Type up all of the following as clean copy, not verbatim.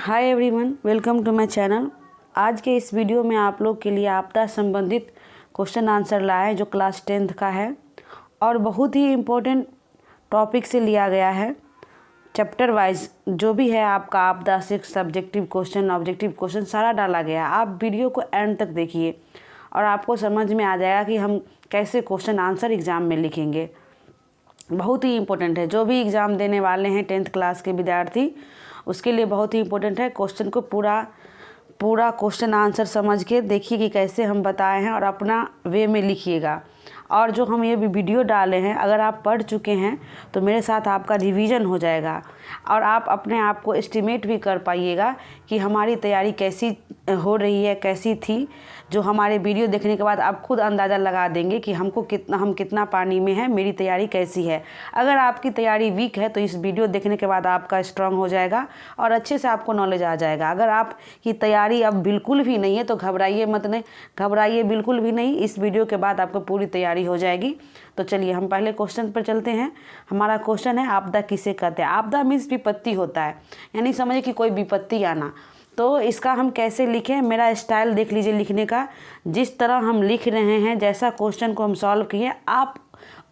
Hi everyone, welcome to my channel. आज के इस वीडियो में आप लोग के लिए आपदा संबंधित क्वेश्चन आंसर लाए जो क्लास 10th का है और बहुत ही इम्पोर्टेंट टॉपिक से लिया गया है। चैप्टर वाइज जो भी है आपका आपदा से सब्जेक्टिव क्वेश्चन, ऑब्जेक्टिव क्वेश्चन सारा डाला गया है। आप वीडियो को एंड तक देखिए और आपको समझ में आ जाएगा कि हम कैसे क्वेश्चन आंसर एग्ज़ाम में लिखेंगे। बहुत ही इम्पोर्टेंट है। जो भी एग्ज़ाम देने वाले हैं 10th क्लास के विद्यार्थी, उसके लिए बहुत ही इम्पोर्टेंट है। क्वेश्चन को पूरा क्वेश्चन आंसर समझ के देखिए कि कैसे हम बताए हैं और अपना वे में लिखिएगा। और जो हम ये वीडियो डाले हैं, अगर आप पढ़ चुके हैं तो मेरे साथ आपका रिवीजन हो जाएगा और आप अपने आप को एस्टिमेट भी कर पाइएगा कि हमारी तैयारी कैसी हो रही है, कैसी थी। जो हमारे वीडियो देखने के बाद आप खुद अंदाज़ा लगा देंगे कि हम कितना पानी में है, मेरी तैयारी कैसी है। अगर आपकी तैयारी वीक है तो इस वीडियो देखने के बाद आपका स्ट्रांग हो जाएगा और अच्छे से आपको नॉलेज आ जाएगा। अगर आपकी तैयारी अब बिल्कुल भी नहीं है तो घबराइए बिल्कुल भी नहीं। इस वीडियो के बाद आपको पूरी तैयारी हो जाएगी। तो चलिए हम पहले क्वेश्चन पर चलते हैं। हमारा क्वेश्चन है आपदा किसे कहते हैं। आपदा मीन्स विपत्ति होता है, यानी समझिए कि कोई विपत्ति आना। तो इसका हम कैसे लिखें, मेरा स्टाइल देख लीजिए लिखने का। जिस तरह हम लिख रहे हैं, जैसा क्वेश्चन को हम सॉल्व किए, आप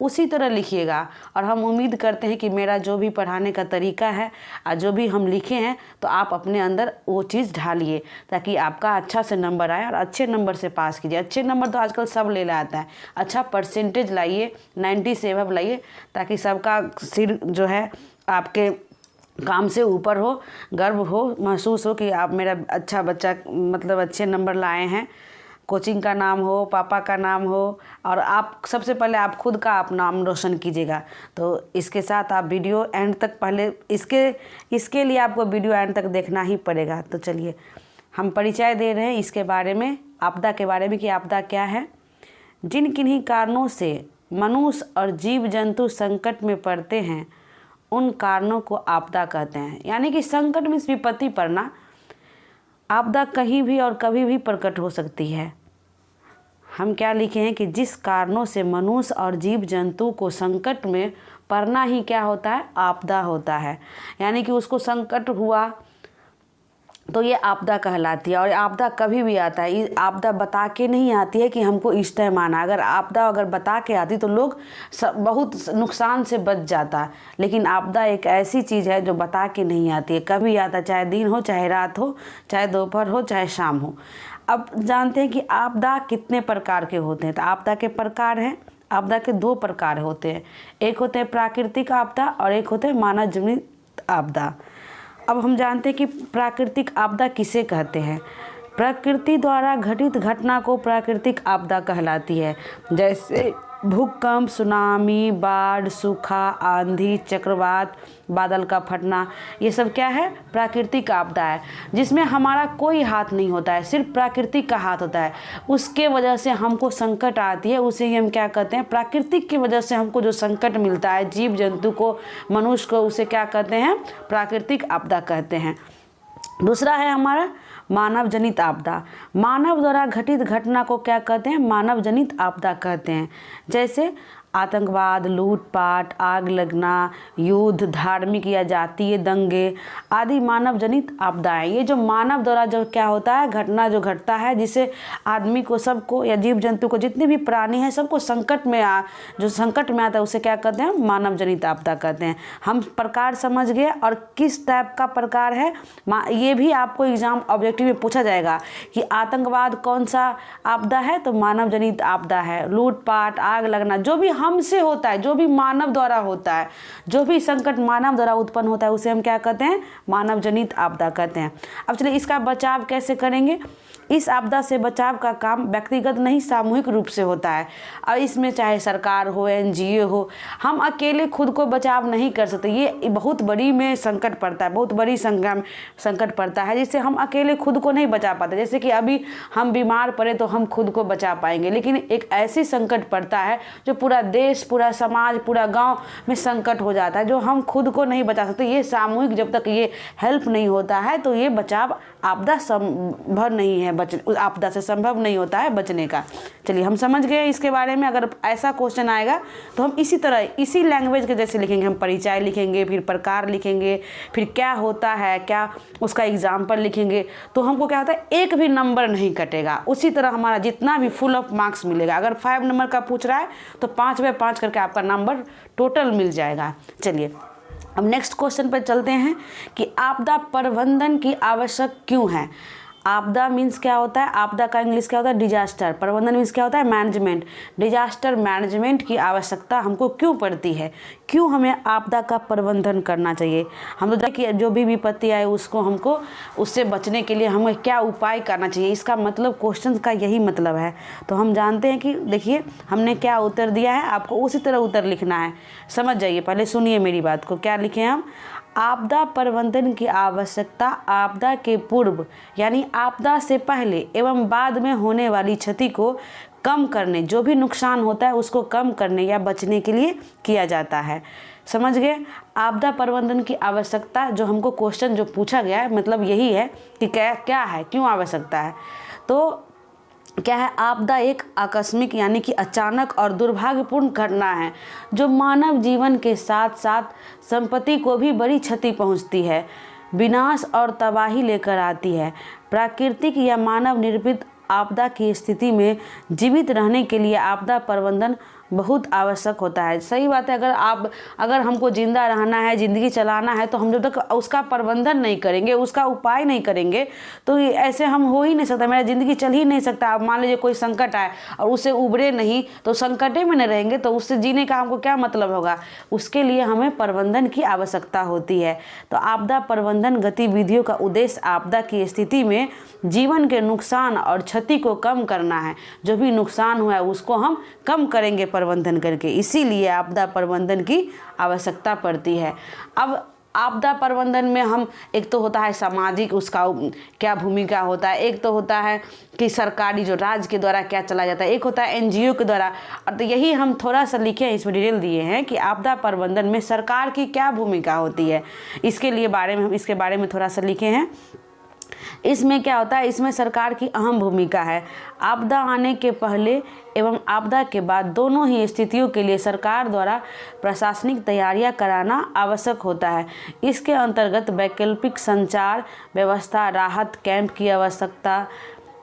उसी तरह लिखिएगा। और हम उम्मीद करते हैं कि मेरा जो भी पढ़ाने का तरीका है और जो भी हम लिखे हैं तो आप अपने अंदर वो चीज़ ढालिए ताकि आपका अच्छा से नंबर आए और अच्छे नंबर से पास कीजिए। अच्छे नंबर तो आजकल सब ले लाता है। अच्छा परसेंटेज लाइए, 90 से अबव लाइए ताकि सबका सिर जो है आपके काम से ऊपर हो, गर्व हो, महसूस हो कि आप मेरा अच्छा बच्चा, मतलब अच्छे नंबर लाए हैं। कोचिंग का नाम हो, पापा का नाम हो और आप सबसे पहले आप खुद का आप नाम रोशन कीजिएगा। तो इसके साथ आप वीडियो एंड तक पहले इसके लिए आपको वीडियो एंड तक देखना ही पड़ेगा। तो चलिए हम परिचय दे रहे हैं इसके बारे में, आपदा के बारे में कि आपदा क्या है। जिन किन्हीं कारणों से मनुष्य और जीव जंतु संकट में पड़ते हैं उन कारणों को आपदा कहते हैं। यानी कि संकट में विपत्ति पड़ना, आपदा कहीं भी और कभी भी प्रकट हो सकती है। हम क्या लिखे हैं कि जिस कारणों से मनुष्य और जीव जंतु को संकट में पड़ना ही क्या होता है, आपदा होता है। यानी कि उसको संकट हुआ तो ये आपदा कहलाती है। और आपदा कभी भी आता है, आपदा बता के नहीं आती है कि हमको इस टाइम आना। अगर बता के आती तो लोग बहुत नुकसान से बच जाता। लेकिन आपदा एक ऐसी चीज़ है जो बता के नहीं आती है, कभी आता, चाहे दिन हो, चाहे रात हो, चाहे दोपहर हो, चाहे शाम हो। अब जानते हैं कि आपदा कितने प्रकार के होते हैं। तो आपदा के प्रकार हैं, आपदा के 2 प्रकार होते हैं। एक होते हैं प्राकृतिक आपदा और एक होते हैं मानव जनित आपदा। अब हम जानते हैं कि प्राकृतिक आपदा किसे कहते हैं। प्रकृति द्वारा घटित घटना को प्राकृतिक आपदा कहलाती है। जैसे भूकंप, सुनामी, बाढ़, सूखा, आंधी, चक्रवात, बादल का फटना, ये सब क्या है, प्राकृतिक आपदा है। जिसमें हमारा कोई हाथ नहीं होता है, सिर्फ प्राकृतिक का हाथ होता है। उसके वजह से हमको संकट आती है, उसे ही हम क्या कहते हैं, प्राकृतिक की वजह से हमको जो संकट मिलता है जीव जंतु को, मनुष्य को, उसे क्या कहते हैं, प्राकृतिक आपदा कहते हैं। दूसरा है हमारा मानव जनित आपदा। मानव द्वारा घटित घटना को क्या कहते हैं, मानव जनित आपदा कहते हैं। जैसे आतंकवाद, लूटपाट, आग लगना, युद्ध, धार्मिक या जातीय दंगे आदि मानव जनित आपदाएं। ये जो मानव द्वारा जो क्या होता है, घटना जो घटता है, जिससे आदमी को, सबको या जीव जंतु को, जितने भी प्राणी हैं, सबको संकट में जो संकट में आता है उसे क्या कहते हैं, मानव जनित आपदा कहते हैं। हम प्रकार समझ गए और किस टाइप का प्रकार है ये भी आपको एग्जाम ऑब्जेक्टिव में पूछा जाएगा कि आतंकवाद कौन सा आपदा है, तो मानव जनित आपदा है। लूटपाट, आग लगना, जो भी हमसे होता है, जो भी मानव द्वारा होता है, जो भी संकट मानव द्वारा उत्पन्न होता है, उसे हम क्या कहते हैं, मानव जनित आपदा कहते हैं। अब चलिए इसका बचाव कैसे करेंगे। इस आपदा से बचाव का काम व्यक्तिगत नहीं, सामूहिक रूप से होता है। और इसमें चाहे सरकार हो, NGO हो, हम अकेले खुद को बचाव नहीं कर सकते। ये बहुत बड़ी में संकट पड़ता है, बहुत बड़ी संख्या में संकट पड़ता है, जिससे हम अकेले खुद को नहीं बचा पाते। जैसे कि अभी हम बीमार पड़े तो हम खुद को बचा पाएंगे, लेकिन एक ऐसी संकट पड़ता है जो पूरा देश, पूरा समाज, पूरा गांव में संकट हो जाता है, जो हम खुद को नहीं बचा सकते। ये सामूहिक जब तक ये हेल्प नहीं होता है तो ये बचाव आपदा संभव नहीं है, आपदा से संभव नहीं होता है बचने का। चलिए हम समझ गए इसके बारे में। अगर ऐसा क्वेश्चन आएगा तो हम इसी तरह, इसी लैंग्वेज के जैसे लिखेंगे। हम परिचय लिखेंगे, फिर प्रकार लिखेंगे, फिर क्या होता है, क्या उसका एग्जाम्पल लिखेंगे, तो हमको क्या होता है, एक भी नंबर नहीं कटेगा। उसी तरह हमारा जितना भी फुल ऑफ मार्क्स मिलेगा। अगर 5 नंबर का पूछ रहा है तो 5/5 करके आपका नंबर टोटल मिल जाएगा। चलिए अब नेक्स्ट क्वेश्चन पर चलते हैं कि आपदा प्रबंधन की आवश्यक क्यों है। आपदा मीन्स क्या होता है, आपदा का इंग्लिश क्या होता है, डिजास्टर। प्रबंधन मीन्स क्या होता है, मैनेजमेंट। डिजास्टर मैनेजमेंट की आवश्यकता हमको क्यों पड़ती है, क्यों हमें आपदा का प्रबंधन करना चाहिए। हम तो देखिए जो भी विपत्ति आए उसको हमको उससे बचने के लिए हमें क्या उपाय करना चाहिए, इसका मतलब क्वेश्चन का यही मतलब है। तो हम जानते हैं कि देखिए हमने क्या उत्तर दिया है, आपको उसी तरह उत्तर लिखना है। समझ जाइए, पहले सुनिए मेरी बात को। क्या लिखे हम, आपदा प्रबंधन की आवश्यकता आपदा के पूर्व यानी आपदा से पहले एवं बाद में होने वाली क्षति को कम करने, जो भी नुकसान होता है उसको कम करने या बचने के लिए किया जाता है। समझ गए, आपदा प्रबंधन की आवश्यकता जो हमको क्वेश्चन जो पूछा गया है मतलब यही है कि क्या है, क्यों आवश्यकता है। तो क्या है, आपदा एक आकस्मिक यानी कि अचानक और दुर्भाग्यपूर्ण घटना है जो मानव जीवन के साथ साथ संपत्ति को भी बड़ी क्षति पहुंचती है, विनाश और तबाही लेकर आती है। प्राकृतिक या मानव निर्मित आपदा की स्थिति में जीवित रहने के लिए आपदा प्रबंधन बहुत आवश्यक होता है। सही बात है, अगर हमको जिंदा रहना है, ज़िंदगी चलाना है, तो हम जब तक उसका प्रबंधन नहीं करेंगे, उसका उपाय नहीं करेंगे तो ऐसे हम हो ही नहीं सकता, मेरा ज़िंदगी चल ही नहीं सकता। अब मान लीजिए कोई संकट आए और उससे उबरे नहीं तो संकटे में नहीं रहेंगे तो उससे जीने का हमको क्या मतलब होगा। उसके लिए हमें प्रबंधन की आवश्यकता होती है। तो आपदा प्रबंधन गतिविधियों का उद्देश्य आपदा की स्थिति में जीवन के नुकसान और क्षति को कम करना है। जो भी नुकसान हुआ है उसको हम कम करेंगे प्रबंधन करके, इसीलिए आपदा प्रबंधन की आवश्यकता पड़ती है। अब आपदा प्रबंधन में हम एक तो होता है सामाजिक, उसका क्या भूमिका होता है, एक तो होता है कि सरकारी जो राज्य के द्वारा क्या चला जाता है, एक होता है NGO के द्वारा। और तो यही हम थोड़ा सा लिखे हैं, इसमें डिटेल दिए हैं कि आपदा प्रबंधन में सरकार की क्या भूमिका होती है। इसके बारे में थोड़ा सा लिखे हैं। इसमें क्या होता है, इसमें सरकार की अहम भूमिका है। आपदा आने के पहले एवं आपदा के बाद दोनों ही स्थितियों के लिए सरकार द्वारा प्रशासनिक तैयारियां कराना आवश्यक होता है। इसके अंतर्गत वैकल्पिक संचार व्यवस्था, राहत कैंप की आवश्यकता,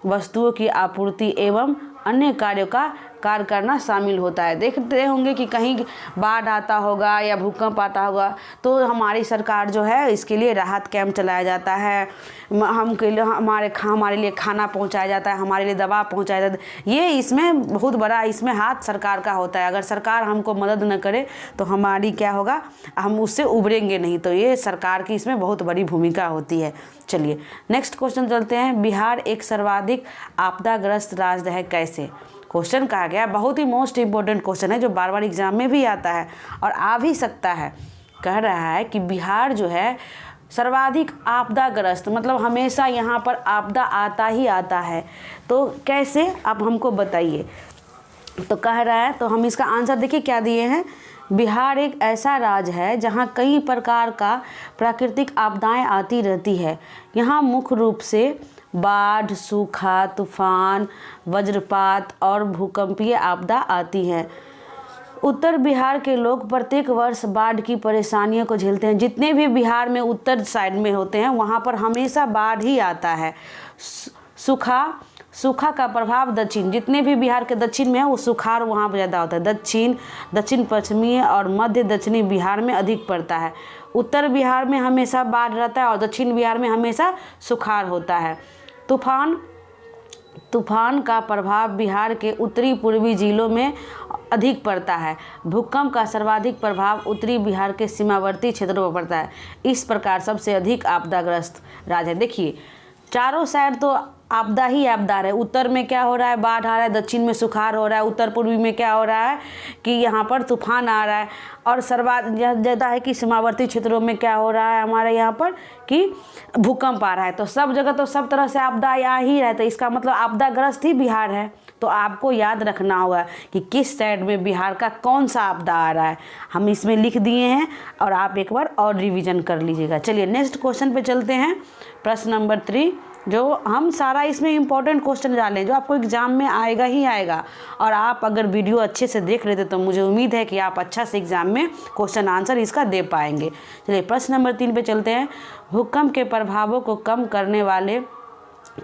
वस्तुओं की आपूर्ति एवं अन्य कार्यों का कार्य करना शामिल होता है। देखते होंगे कि कहीं बाढ़ आता होगा या भूकंप आता होगा तो हमारी सरकार जो है इसके लिए राहत कैंप चलाया जाता है, हमारे लिए खाना पहुंचाया जाता है, हमारे लिए दवा पहुंचाया जाता है। ये इसमें बहुत बड़ा इसमें हाथ सरकार का होता है। अगर सरकार हमको मदद न करे तो हमारी क्या होगा, हम उससे उभरेंगे नहीं। तो ये सरकार की इसमें बहुत बड़ी भूमिका होती है। चलिए नेक्स्ट क्वेश्चन चलते हैं। बिहार एक सर्वाधिक आपदाग्रस्त राज्य है, कैसे। क्वेश्चन कहा गया, बहुत ही मोस्ट इंपॉर्टेंट क्वेश्चन है जो बार बार एग्जाम में भी आता है और आ भी सकता है। कह रहा है कि बिहार जो है सर्वाधिक आपदाग्रस्त, मतलब हमेशा यहाँ पर आपदा आता ही आता है। तो कैसे, आप हमको बताइए। तो कह रहा है, तो हम इसका आंसर देखिए क्या दिए हैं। बिहार एक ऐसा राज्य है जहाँ कई प्रकार का प्राकृतिक आपदाएं आती रहती है। यहाँ मुख्य रूप से बाढ़, सूखा, तूफान, वज्रपात और भूकंपीय आपदा आती हैं। उत्तर बिहार के लोग प्रत्येक वर्ष बाढ़ की परेशानियों को झेलते हैं। जितने भी बिहार में उत्तर साइड में होते हैं वहाँ पर हमेशा बाढ़ ही आता है। सूखा का प्रभाव दक्षिण, जितने भी बिहार के दक्षिण में है वो सुखाड़ वहाँ पर ज़्यादा होता है। दक्षिण पश्चिमी और मध्य दक्षिणी बिहार में अधिक पड़ता है। उत्तर बिहार में हमेशा बाढ़ रहता है और दक्षिण बिहार में हमेशा सुखाड़ होता है। तूफान का प्रभाव बिहार के उत्तरी पूर्वी जिलों में अधिक पड़ता है। भूकंप का सर्वाधिक प्रभाव उत्तरी बिहार के सीमावर्ती क्षेत्रों पर पड़ता है। इस प्रकार सबसे अधिक आपदाग्रस्त राज्य है। देखिए चारों साइड तो आपदा ही आपदा है। उत्तर में क्या हो रहा है, बाढ़ आ रहा है, दक्षिण में सुखाड़ हो रहा है, उत्तर पूर्वी में क्या हो रहा है कि यहाँ पर तूफान आ रहा है, और ज़्यादा है कि सीमावर्ती क्षेत्रों में क्या हो रहा है हमारे यहाँ पर कि भूकंप आ रहा है। तो सब जगह तो सब तरह से आपदा आ ही रहा है, तो इसका मतलब आपदाग्रस्त ही बिहार है। तो आपको याद रखना होगा कि किस साइड में बिहार का कौन सा आपदा आ रहा है, हम इसमें लिख दिए हैं, और आप एक बार और रिवीजन कर लीजिएगा। चलिए नेक्स्ट क्वेश्चन पे चलते हैं, प्रश्न नंबर 3, जो हम सारा इसमें इंपॉर्टेंट क्वेश्चन डालें जो आपको एग्जाम में आएगा ही आएगा। और आप अगर वीडियो अच्छे से देख रहे थे तो मुझे उम्मीद है कि आप अच्छा से एग्जाम में क्वेश्चन आंसर इसका दे पाएंगे। चलिए प्रश्न नंबर 3 पे चलते हैं। भूकंप के प्रभावों को कम करने वाले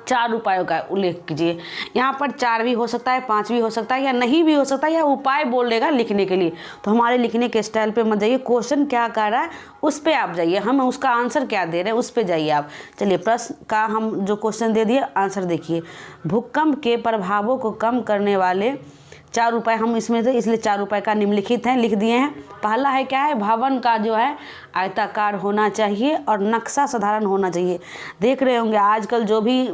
4 उपायों का उल्लेख कीजिए। यहाँ पर 4 भी हो सकता है, 5 भी हो सकता है, या नहीं भी हो सकता है, या उपाय बोल देगा लिखने के लिए। तो हमारे लिखने के स्टाइल पे मत जाइए, क्वेश्चन क्या कह रहा है उस पे आप जाइए, हम उसका आंसर क्या दे रहे हैं उस पे जाइए आप। चलिए प्रश्न का हम जो क्वेश्चन दे दिए आंसर देखिए। भूकंप के प्रभावों को कम करने वाले 4 उपाय हम इसमें थे, इसलिए 4 उपाय का निम्नलिखित हैं, लिख दिए हैं। पहला है क्या है, भवन का जो है आयताकार होना चाहिए और नक्शा साधारण होना चाहिए। देख रहे होंगे आजकल जो भी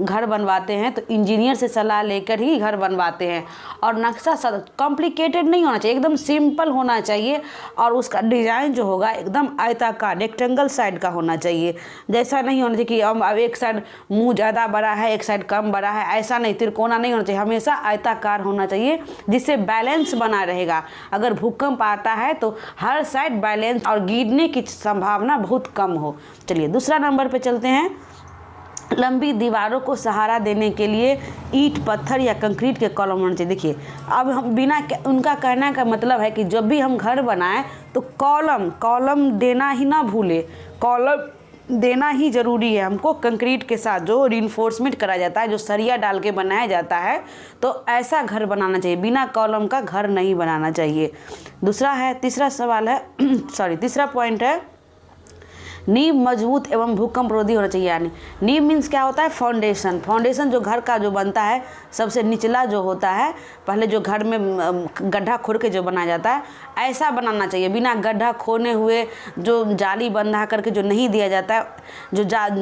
घर बनवाते हैं तो इंजीनियर से सलाह लेकर ही घर बनवाते हैं, और नक्शा कॉम्प्लिकेटेड नहीं होना चाहिए, एकदम सिंपल होना चाहिए, और उसका डिज़ाइन जो होगा एकदम आयताकार रेक्टेंगल साइड का होना चाहिए। जैसा नहीं होना चाहिए कि अब एक साइड मुँह ज़्यादा बड़ा है एक साइड कम बड़ा है, ऐसा नहीं, तिरकोना नहीं होना चाहिए, हमेशा आयताकार होना चाहिए, जिससे बैलेंस बना रहेगा। अगर भूकंप आता है तो हर साइड बैलेंस और गिरने की संभावना बहुत कम हो। चलिए दूसरा नंबर पे चलते हैं। लंबी दीवारों को सहारा देने के लिए ईंट, पत्थर या कंक्रीट के कॉलम होने चाहिए। देखिए अब हम बिना उनका कहने का मतलब है कि जब भी हम घर बनाएं तो कॉलम देना ही ना भूले, कॉलम देना ही ज़रूरी है हमको। कंक्रीट के साथ जो रीइंफोर्समेंट करा जाता है, जो सरिया डाल के बनाया जाता है, तो ऐसा घर बनाना चाहिए, बिना कॉलम का घर नहीं बनाना चाहिए। तीसरा पॉइंट है नींव मजबूत एवं भूकंप रोधी होना चाहिए। यानी नींव मीन्स क्या होता है, फाउंडेशन जो घर का जो बनता है सबसे निचला जो होता है, पहले जो घर में गड्ढा खोद के जो बनाया जाता है ऐसा बनाना चाहिए, बिना गड्ढा खोने हुए जो जाली बंधा करके जो नहीं दिया जाता है।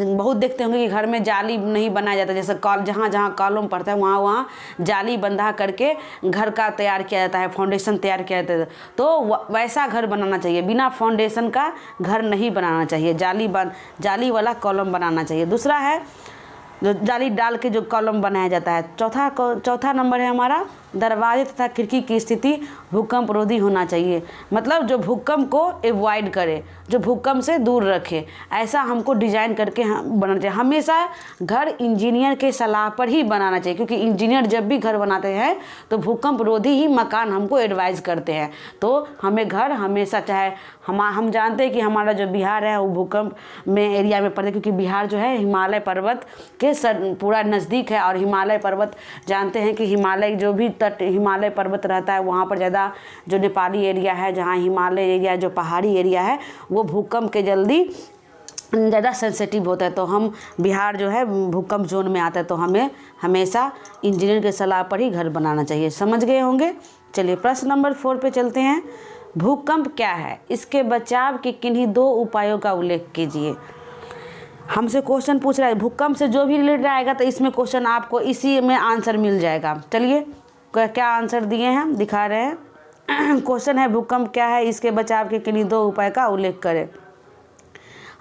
बहुत देखते होंगे कि घर में जाली नहीं बनाया जाता, जैसे जहाँ जहाँ कॉलम पड़ता है वहाँ जाली बंधा करके घर का तैयार किया जाता है, फाउंडेशन तैयार किया जाता है। तो वैसा घर बनाना चाहिए, बिना फाउंडेशन का घर नहीं बनाना चाहिए, जाली वाला कॉलम बनाना चाहिए। दूसरा है जो जाली डाल के जो कॉलम बनाया जाता है। चौथा नंबर है हमारा दरवाजे तथा खिड़की की स्थिति भूकंप रोधी होना चाहिए, मतलब जो भूकंप को अवॉइड करे, जो भूकंप से दूर रखे, ऐसा हमको डिज़ाइन करके बनाना चाहिए। हमेशा घर इंजीनियर के सलाह पर ही बनाना चाहिए, क्योंकि इंजीनियर जब भी घर बनाते हैं तो भूकंप रोधी ही मकान हमको एडवाइज़ करते हैं। तो हमें घर हमेशा, चाहे हम जानते हैं कि हमारा जो बिहार है वो भूकंप में एरिया में पड़ता है, क्योंकि बिहार जो है हिमालय पर्वत के पूरा नज़दीक है, और हिमालय पर्वत जानते हैं कि हिमालय जो भी हिमालय पर्वत रहता है वहाँ पर ज़्यादा जो नेपाली एरिया है, जहाँ हिमालय एरिया जो पहाड़ी एरिया है वो भूकंप के जल्दी ज़्यादा सेंसिटिव होता है। तो हम बिहार जो है भूकंप जोन में आता है, तो हमें हमेशा इंजीनियर के सलाह पर ही घर बनाना चाहिए। समझ गए होंगे। चलिए प्रश्न नंबर 4 पे चलते हैं। भूकंप क्या है, इसके बचाव के किन्हीं 2 उपायों का उल्लेख कीजिए। हमसे क्वेश्चन पूछ रहा है भूकंप से जो भी रिलेटेड आएगा तो इसमें क्वेश्चन आपको इसी में आंसर मिल जाएगा। चलिए क्या आंसर दिए हैं दिखा रहे हैं। क्वेश्चन है भूकंप क्या है, इसके बचाव के किन्हीं 2 उपाय का उल्लेख करें।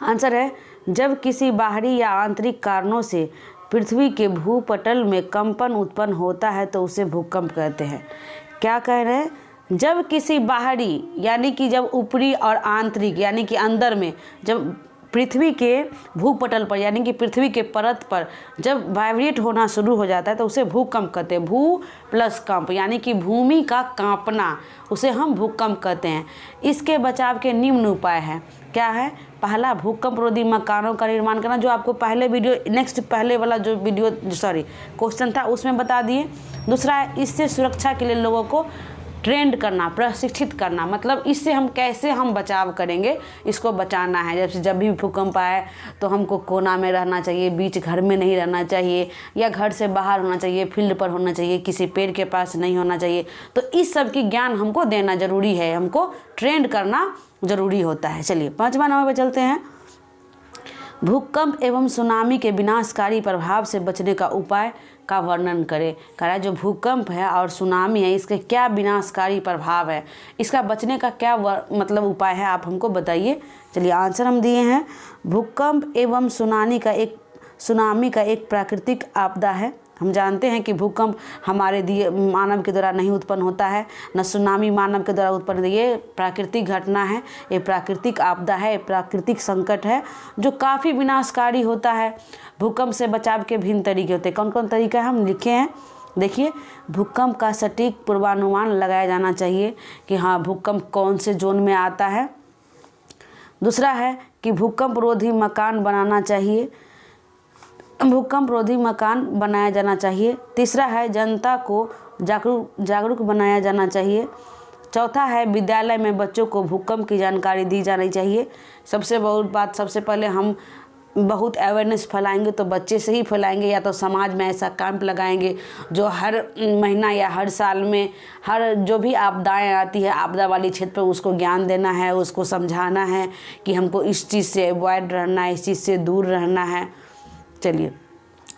आंसर है जब किसी बाहरी या आंतरिक कारणों से पृथ्वी के भूपटल में कंपन उत्पन्न होता है तो उसे भूकंप कहते हैं। क्या कह रहे हैं, जब किसी बाहरी यानी कि जब ऊपरी और आंतरिक यानी कि अंदर में जब पृथ्वी के भूपटल पर यानी कि पृथ्वी के परत पर जब वाइब्रेट होना शुरू हो जाता है तो उसे भूकंप कहते हैं। भू प्लस कंप यानी कि भूमि का कांपना, उसे हम भूकंप कहते हैं। इसके बचाव के निम्न उपाय हैं। क्या है, पहला भूकंप रोधी मकानों का निर्माण करना, जो आपको पहले वाला जो क्वेश्चन था उसमें बता दिए। दूसरा है इससे सुरक्षा के लिए लोगों को ट्रेंड करना, प्रशिक्षित करना, मतलब इससे हम कैसे बचाव करेंगे, इसको बचाना है। जब भी भूकंप आए तो हमको कोना में रहना चाहिए, बीच घर में नहीं रहना चाहिए, या घर से बाहर होना चाहिए, फील्ड पर होना चाहिए, किसी पेड़ के पास नहीं होना चाहिए। तो इस सब की ज्ञान हमको देना ज़रूरी है, हमको ट्रेंड करना ज़रूरी होता है। चलिए 5वां नंबर पर चलते हैं। भूकंप एवं सुनामी के विनाशकारी प्रभाव से बचने का उपाय का वर्णन करें। कह रहा है जो भूकंप है और सुनामी है इसके क्या विनाशकारी प्रभाव है, इसका बचने का क्या मतलब उपाय है, आप हमको बताइए। चलिए आंसर हम दिए हैं, भूकंप एवं सुनामी का एक प्राकृतिक आपदा है। हम जानते हैं कि भूकंप हमारे दिए मानव के द्वारा नहीं उत्पन्न होता है, न सुनामी मानव के द्वारा उत्पन्न, ये प्राकृतिक घटना है, ये प्राकृतिक आपदा है, प्राकृतिक संकट है जो काफ़ी विनाशकारी होता है। भूकंप से बचाव के भिन्न तरीके होते हैं। कौन कौन तरीका है हम लिखे हैं, देखिए। भूकंप का सटीक पूर्वानुमान लगाया जाना चाहिए कि हाँ भूकंप कौन से जोन में आता है। दूसरा है कि भूकंप रोधी मकान बनाना चाहिए, भूकंप रोधी मकान बनाया जाना चाहिए। तीसरा है जनता को जागरूक बनाया जाना चाहिए। चौथा है विद्यालय में बच्चों को भूकंप की जानकारी दी जानी चाहिए। सबसे बहुत बात, सबसे पहले हम बहुत अवेयरनेस फैलाएंगे तो बच्चे से ही फैलाएंगे, या तो समाज में ऐसा कैंप लगाएंगे जो हर महीना या हर साल में हर जो भी आपदाएं आती है, आपदा वाली क्षेत्र पर उसको ज्ञान देना है, उसको समझाना है कि हमको इस चीज़ से अवॉइड रहना है, इस चीज़ से दूर रहना है। चलिए,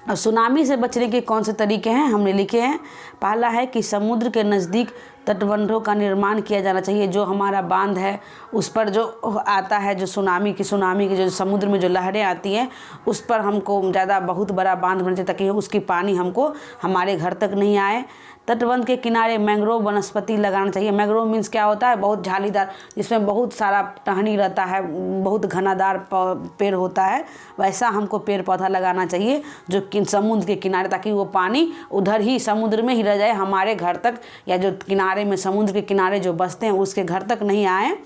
और सुनामी से बचने के कौन से तरीके हैं हमने लिखे हैं। पहला है कि समुद्र के नज़दीक तटबंधों का निर्माण किया जाना चाहिए। जो हमारा बांध है उस पर जो आता है, जो सुनामी की जो समुद्र में जो लहरें आती हैं उस पर हमको ज़्यादा बहुत बड़ा बांध बनना चाहिए ताकि उसकी पानी हमको हमारे घर तक नहीं आए। तटबंध के किनारे मैंग्रोव वनस्पति लगाना चाहिए। मैंग्रोव मीन्स क्या होता है, बहुत झालीदार, जिसमें बहुत सारा टहनी रहता है, बहुत घनादार पेड़ होता है, वैसा हमको पेड़ पौधा लगाना चाहिए जो समुद्र के किनारे, ताकि वो पानी उधर ही समुद्र में ही रह जाए, हमारे घर तक या जो किनारे में समुद्र के किनारे जो बसते हैं उसके घर तक नहीं आए।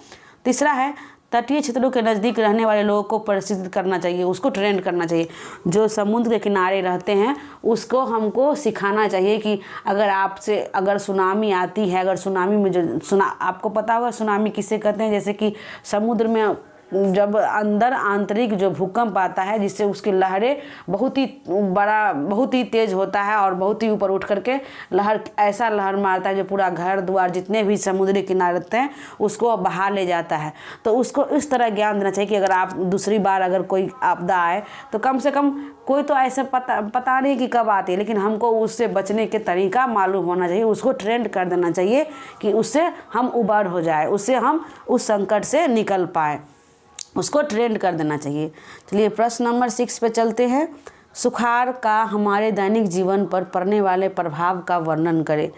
तीसरा है तटीय क्षेत्रों के नज़दीक रहने वाले लोगों को प्रशिक्षित करना चाहिए, उसको ट्रेंड करना चाहिए। जो समुद्र के किनारे रहते हैं उसको हमको सिखाना चाहिए कि अगर सुनामी आती है, अगर सुनामी में जो आपको पता होगा सुनामी किसे कहते हैं, जैसे कि समुद्र में जब अंदर आंतरिक जो भूकंप आता है जिससे उसकी लहरें बहुत ही तेज होता है और बहुत ही ऊपर उठ करके ऐसा लहर मारता है जो पूरा घर द्वार जितने भी समुद्री किनारे रहते हैं उसको बहा ले जाता है। तो उसको इस तरह ज्ञान देना चाहिए कि अगर आप दूसरी बार अगर कोई आपदा आए तो कम से कम कोई तो ऐसे पता नहीं कि कब आती है, लेकिन हमको उससे बचने के तरीका मालूम होना चाहिए, उसको ट्रेंड कर देना चाहिए कि उससे हम उबर हो जाए, उससे हम उस संकट से निकल पाए, उसको ट्रेंड कर देना चाहिए। चलिए प्रश्न नंबर 6 पे चलते हैं। सुखाड़ का हमारे दैनिक जीवन पर पड़ने वाले प्रभाव का वर्णन करें।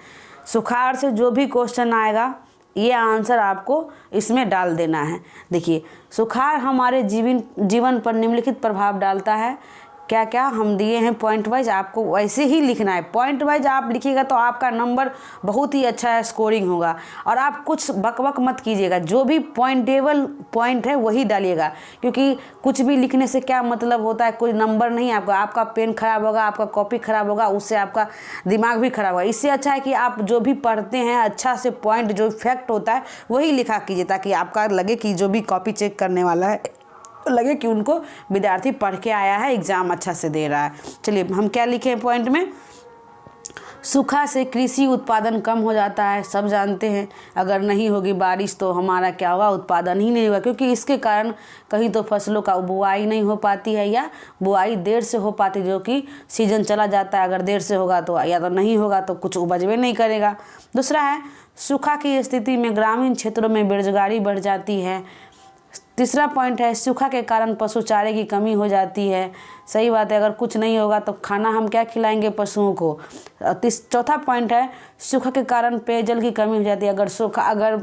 सुखाड़ से जो भी क्वेश्चन आएगा ये आंसर आपको इसमें डाल देना है। देखिए, सुखाड़ हमारे जीवन पर निम्नलिखित प्रभाव डालता है। क्या क्या हम दिए हैं पॉइंट वाइज, आपको वैसे ही लिखना है। पॉइंट वाइज आप लिखिएगा तो आपका नंबर बहुत ही अच्छा है, स्कोरिंग होगा। और आप कुछ बकबक मत कीजिएगा, जो भी पॉइंटेबल पॉइंट है वही डालिएगा, क्योंकि कुछ भी लिखने से क्या मतलब होता है, कोई नंबर नहीं आपका पेन खराब होगा, आपका कॉपी खराब होगा, उससे आपका दिमाग भी खराब होगा। इससे अच्छा है कि आप जो भी पढ़ते हैं अच्छा से पॉइंट जो फैक्ट होता है वही लिखा कीजिए, ताकि आपका लगे कि जो भी कॉपी चेक करने वाला है लगे कि उनको विद्यार्थी पढ़ के आया है, एग्ज़ाम अच्छा से दे रहा है। चलिए हम क्या लिखे पॉइंट में, सूखा से कृषि उत्पादन कम हो जाता है। सब जानते हैं अगर नहीं होगी बारिश तो हमारा क्या होगा, उत्पादन ही नहीं होगा, क्योंकि इसके कारण कहीं तो फसलों का बुआई नहीं हो पाती है या बुआई देर से हो पाती, जो कि सीजन चला जाता है। अगर देर से होगा तो या तो नहीं होगा तो कुछ उपजवे नहीं करेगा। दूसरा है सूखा की स्थिति में ग्रामीण क्षेत्रों में बेरोजगारी बढ़ जाती है। तीसरा पॉइंट है सूखा के कारण पशु चारे की कमी हो जाती है। सही बात है, अगर कुछ नहीं होगा तो खाना हम क्या खिलाएंगे पशुओं को। चौथा पॉइंट है सूखा के कारण पेयजल की कमी हो जाती है। अगर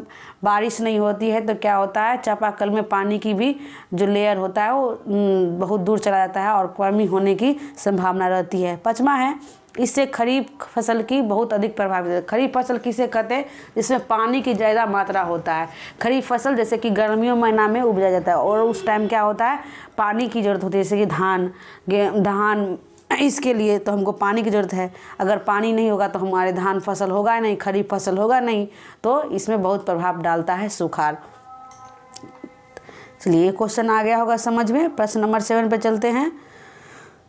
बारिश नहीं होती है तो क्या होता है, चापाकल में पानी की भी जो लेयर होता है वो बहुत दूर चला जाता है और कमी होने की संभावना रहती है। पाँचवा है इससे खरीफ फसल की बहुत अधिक प्रभावित है। खरीफ फसल किसे कहते हैं, जिसमें पानी की ज़्यादा मात्रा होता है। खरीफ फसल जैसे कि गर्मियों महीना में उपजाया जाता है और उस टाइम क्या होता है, पानी की ज़रूरत होती है। जैसे कि धान इसके लिए तो हमको पानी की ज़रूरत है। अगर पानी नहीं होगा तो हमारे धान फसल होगा नहीं, खरीफ फसल होगा नहीं, तो इसमें बहुत प्रभाव डालता है सुखाड़। चलिए क्वेश्चन आ गया होगा समझ में। प्रश्न नंबर 7 पे चलते हैं।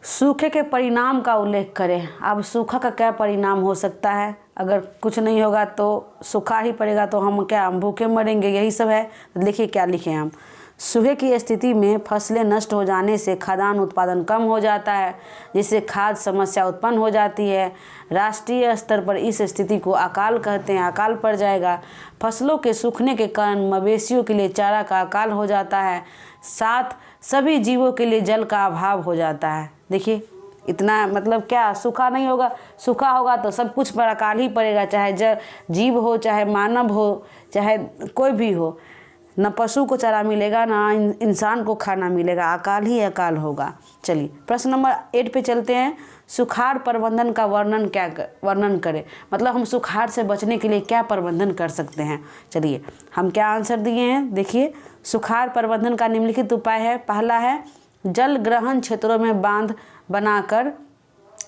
सूखे के परिणाम का उल्लेख करें। अब सूखा का क्या परिणाम हो सकता है, अगर कुछ नहीं होगा तो सूखा ही पड़ेगा तो हम भूखे मरेंगे, यही सब है। तो देखिए क्या लिखे हम। सूखे की स्थिति में फसलें नष्ट हो जाने से खाद्यान्न उत्पादन कम हो जाता है, जिससे खाद्य समस्या उत्पन्न हो जाती है। राष्ट्रीय स्तर पर इस स्थिति को अकाल कहते हैं, अकाल पड़ जाएगा। फसलों के सूखने के कारण मवेशियों के लिए चारा का अकाल हो जाता है। साथ सभी जीवों के लिए जल का अभाव हो जाता है। देखिए इतना मतलब क्या, सूखा नहीं होगा, सूखा होगा तो सब कुछ पर अकाल ही पड़ेगा, चाहे जीव हो, चाहे मानव हो, चाहे कोई भी हो। न पशु को चारा मिलेगा, ना इंसान को खाना मिलेगा, अकाल ही अकाल होगा। चलिए प्रश्न नंबर 8 पे चलते हैं। सुखाड़ प्रबंधन का वर्णन करें, मतलब हम सुखाड़ से बचने के लिए क्या प्रबंधन कर सकते हैं। चलिए हम क्या आंसर दिए हैं, देखिए सुखाड़ प्रबंधन का निम्नलिखित उपाय है। पहला है जल ग्रहण क्षेत्रों में बांध बनाकर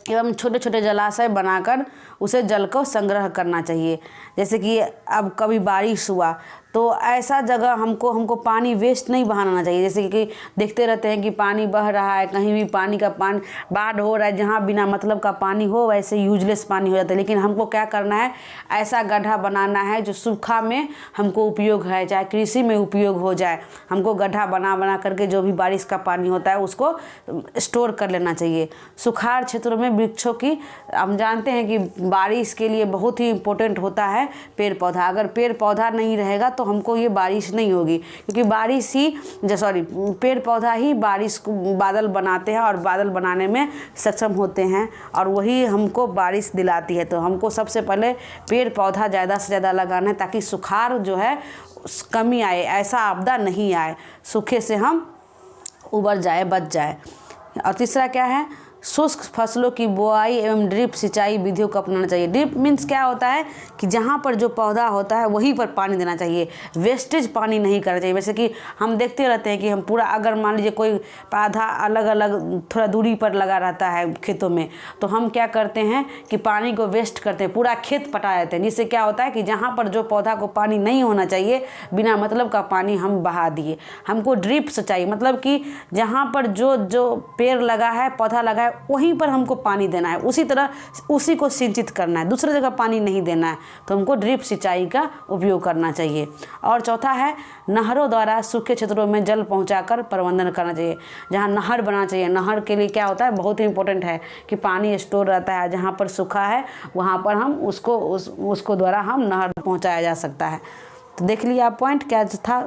एवं छोटे छोटे जलाशय बनाकर उसे जल को संग्रह करना चाहिए। जैसे कि अब कभी बारिश हुआ तो ऐसा जगह हमको पानी वेस्ट नहीं बहाना चाहिए। जैसे कि देखते रहते हैं कि पानी बह रहा है, कहीं भी पानी बाढ़ हो रहा है, जहाँ बिना मतलब का पानी हो वैसे यूजलेस पानी हो जाता है। लेकिन हमको क्या करना है, ऐसा गड्ढा बनाना है जो सूखा में हमको उपयोग है, चाहे कृषि में उपयोग हो जाए। हमको गड्ढा बना करके जो भी बारिश का पानी होता है उसको स्टोर कर लेना चाहिए। सुखाड़ क्षेत्रों में वृक्षों की, हम जानते हैं कि बारिश के लिए बहुत ही इम्पोर्टेंट होता है पेड़ पौधा। अगर पेड़ पौधा नहीं रहेगा तो हमको ये बारिश नहीं होगी, क्योंकि पेड़ पौधा ही बारिश को बादल बनाते हैं और बादल बनाने में सक्षम होते हैं और वही हमको बारिश दिलाती है। तो हमको सबसे पहले पेड़ पौधा ज़्यादा से ज़्यादा लगाना है ताकि सुखाड़ जो है कमी आए, ऐसा आपदा नहीं आए, सूखे से हम उबर जाए, बच जाए। और तीसरा क्या है, शुष्क फसलों की बुआई एवं ड्रिप सिंचाई विधियों को अपनाना चाहिए। ड्रिप मीन्स क्या होता है कि जहाँ पर जो पौधा होता है वहीं पर पानी देना चाहिए, वेस्टेज पानी नहीं करना चाहिए। वैसे कि हम देखते रहते हैं कि हम पूरा, अगर मान लीजिए कोई पौधा अलग अलग थोड़ा दूरी पर लगा रहता है खेतों में, तो हम क्या करते हैं कि पानी को वेस्ट करते हैं, पूरा खेत पटा देते हैं, जिससे क्या होता है कि जहाँ पर जो पौधा को पानी नहीं होना चाहिए बिना मतलब का पानी हम बहा दिए। हमको ड्रिप सिंचाई मतलब कि जहाँ पर जो पेड़ लगा है, पौधा लगा है, वहीं पर हमको पानी देना है, उसी तरह उसी को सिंचित करना है, दूसरी जगह पानी नहीं देना है। तो हमको ड्रिप सिंचाई का उपयोग करना चाहिए। और चौथा है नहरों द्वारा सूखे क्षेत्रों में जल पहुंचाकर प्रबंधन करना चाहिए। जहां नहर बनाना चाहिए, नहर के लिए क्या होता है, बहुत ही इंपॉर्टेंट है कि पानी स्टोर रहता है, जहाँ पर सूखा है वहाँ पर हम उसको द्वारा हम नहर पहुँचाया जा सकता है। तो देख लिया आप पॉइंट क्या था,